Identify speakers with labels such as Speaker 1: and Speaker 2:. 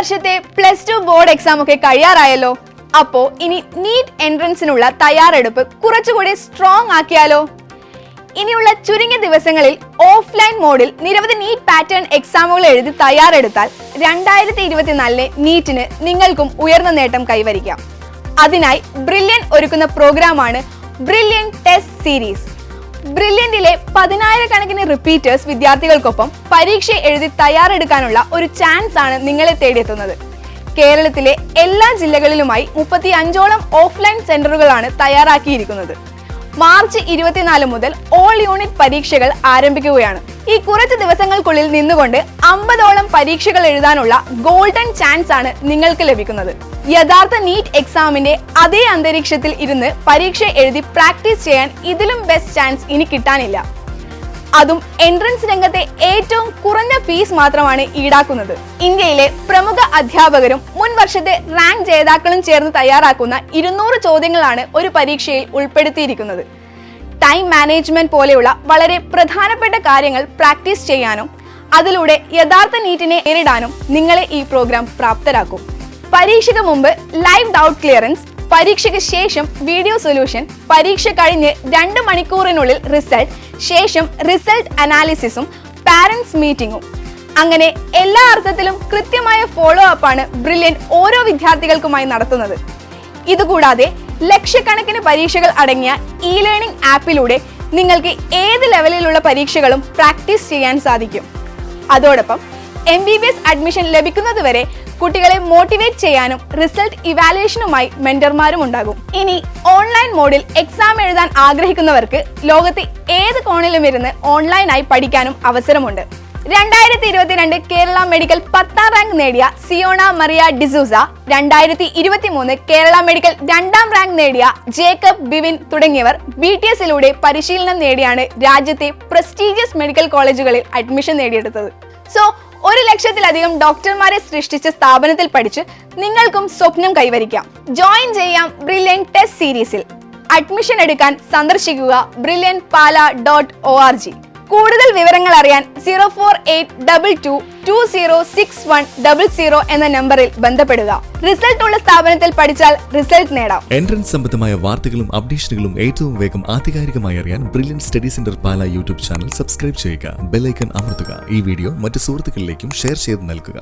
Speaker 1: വർഷത്തെ +2 board exam ഒക്കെ കഴിയാറായല്ലോ. അപ്പോ ഇനി നീറ്റ് എൻട്രൻസിനുള്ള തയ്യാറെടുപ്പ് കുറച്ചുകൂടി സ്ട്രോങ് ആക്കിയാലോ? ഇനിയുള്ള ചുരുങ്ങിയ ദിവസങ്ങളിൽ ഓഫ്ലൈൻ മോഡിൽ നിരവധി നീറ്റ് പാറ്റേൺ എക്സാമുകൾ എഴുതി തയ്യാറെടുത്താൽ 2024 നീറ്റിന് നിങ്ങൾക്കും ഉയർന്ന നേട്ടം കൈവരിക്കാം. അതിനായി ബ്രില്യൻ ഒരുക്കുന്ന പ്രോഗ്രാമാണ് ബ്രില്യൻ ടെസ്റ്റ് സീരീസ്. ബ്രില്യന്റിലെ 10,000 റിപ്പീറ്റേഴ്സ് വിദ്യാർത്ഥികൾക്കൊപ്പം പരീക്ഷ എഴുതി തയ്യാറെടുക്കാനുള്ള ഒരു ചാൻസ് ആണ് നിങ്ങളെ തേടിയെത്തുന്നത്. കേരളത്തിലെ എല്ലാ ജില്ലകളിലുമായി 35ഓളം ഓഫ്ലൈൻ സെന്ററുകളാണ് തയ്യാറാക്കിയിരിക്കുന്നത്. മാർച്ച് 24 മുതൽ ഓൾ യൂണിറ്റ് പരീക്ഷകൾ ആരംഭിക്കുകയാണ്. ഈ കുറച്ച് ദിവസങ്ങൾക്കുള്ളിൽ നിന്നുകൊണ്ട് 50ഓളം പരീക്ഷകൾ എഴുതാനുള്ള ഗോൾഡൻ ചാൻസ് ആണ് നിങ്ങൾക്ക് ലഭിക്കുന്നത്. യഥാർത്ഥ നീറ്റ് എക്സാമിന്റെ അതേ അന്തരീക്ഷത്തിൽ ഇരുന്ന് പരീക്ഷ എഴുതി പ്രാക്ടീസ് ചെയ്യാൻ ഇതിലും ബെസ്റ്റ് ചാൻസ് ഇനി കിട്ടാനില്ല. അതും എൻട്രൻസ് രംഗത്തെ ഏറ്റവും കുറഞ്ഞ ഫീസ് മാത്രമാണ് ഈടാക്കുന്നത്. ഇന്ത്യയിലെ പ്രമുഖ അധ്യാപകരും മുൻ വർഷത്തെ റാങ്ക് ജേതാക്കളും ചേർന്ന് തയ്യാറാക്കുന്ന 200 ചോദ്യങ്ങളാണ് ഒരു പരീക്ഷയിൽ ഉൾപ്പെടുത്തിയിരിക്കുന്നത്. ടൈം മാനേജ്മെന്റ് പോലെയുള്ള വളരെ പ്രധാനപ്പെട്ട കാര്യങ്ങൾ പ്രാക്ടീസ് ചെയ്യാനും അതിലൂടെ യഥാർത്ഥ നീറ്റിനെ നേരിടാനും നിങ്ങളെ ഈ പ്രോഗ്രാം പ്രാപ്തരാക്കും. പരീക്ഷയ്ക്ക് മുമ്പ് ലൈവ് ഡൗട്ട് ക്ലിയറൻസ്, പരീക്ഷയ്ക്ക് ശേഷം വീഡിയോ സൊല്യൂഷൻ, പരീക്ഷ കഴിഞ്ഞ് 2 മണിക്കൂറിനുള്ളിൽ റിസൾട്ട്, ശേഷം റിസൾട്ട് അനാലിസിസും പാരന്റ്സ് മീറ്റിംഗും. അങ്ങനെ എല്ലാ അർത്ഥത്തിലും കൃത്യമായ ഫോളോ അപ്പ് ആണ് ബ്രില്യൻ ഓരോ വിദ്യാർത്ഥികൾക്കുമായി നടത്തുന്നത്. ഇതുകൂടാതെ ലക്ഷക്കണക്കിന് പരീക്ഷകൾ അടങ്ങിയ ഇ ലേണിംഗ് ആപ്പിലൂടെ നിങ്ങൾക്ക് ഏത് ലെവലിലുള്ള പരീക്ഷകളും പ്രാക്ടീസ് ചെയ്യാൻ സാധിക്കും. അതോടൊപ്പം MBBS അഡ്മിഷൻ ലഭിക്കുന്നതുവരെ കുട്ടികളെ മോട്ടിവേറ്റ് ചെയ്യാനും റിസൾട്ട് ഇവാലുവേഷനുമായി മെന്റർമാരും ഉണ്ടാകും. ഇനി ഓൺലൈൻ മോഡിൽ എക്സാം എഴുതാൻ ആഗ്രഹിക്കുന്നവർക്ക് ലോകത്തെ ഏത് കോണിലും ഇരുന്ന് ഓൺലൈനായി പഠിക്കാനും അവസരമുണ്ട്. 2022 കേരള മെഡിക്കൽ 10ാം റാങ്ക് നേടിയ സിയോണ മറിയ ഡിസൂസ, 2023 കേരള മെഡിക്കൽ 2ാം റാങ്ക് നേടിയ ജേക്കബ് ബിവിൻ തുടങ്ങിയവർ BTSലൂടെ പരിശീലനം നേടിയാണ് രാജ്യത്തെ പ്രസ്റ്റീജിയസ് മെഡിക്കൽ കോളേജുകളിൽ അഡ്മിഷൻ നേടിയെടുത്തത്. സോ 1 ലക്ഷത്തിലധികം ഡോക്ടർമാരെ സൃഷ്ടിച്ച സ്ഥാപനത്തിൽ പഠിച്ച് നിങ്ങൾക്കും സ്വപ്നം കൈവരിക്കാം. ജോയിൻ ചെയ്യാം ബ്രില്യൻ ടെസ്റ്റ് സീരീസിൽ. അഡ്മിഷൻ എടുക്കാൻ സന്ദർശിക്കുക brilliantpala.org. കൂടുതൽ വിവരങ്ങൾ അറിയാൻ 04822206100 എന്ന നമ്പറിൽ ബന്ധപ്പെടുക. റിസൾട്ട് ഉള്ള സ്ഥാപനത്തിൽ പഠിച്ചാൽ റിസൾട്ട് നേടാം.
Speaker 2: എൻട്രൻസ് സംബന്ധമായ വാർത്തകളും അപ്ഡേഷനുകളും ഏറ്റവും വേഗം ആധികാരികമായി അറിയാൻ ബ്രില്യൻ സ്റ്റഡി സെന്റർ പാല യൂട്യൂബ് ചാനൽ സബ്സ്ക്രൈബ് ചെയ്യുക. ബെൽ ഐക്കൺ അമർത്തുക. ഈ വീഡിയോ മറ്റു സുഹൃത്തുക്കളിലേക്കും ഷെയർ ചെയ്ത് നൽകുക.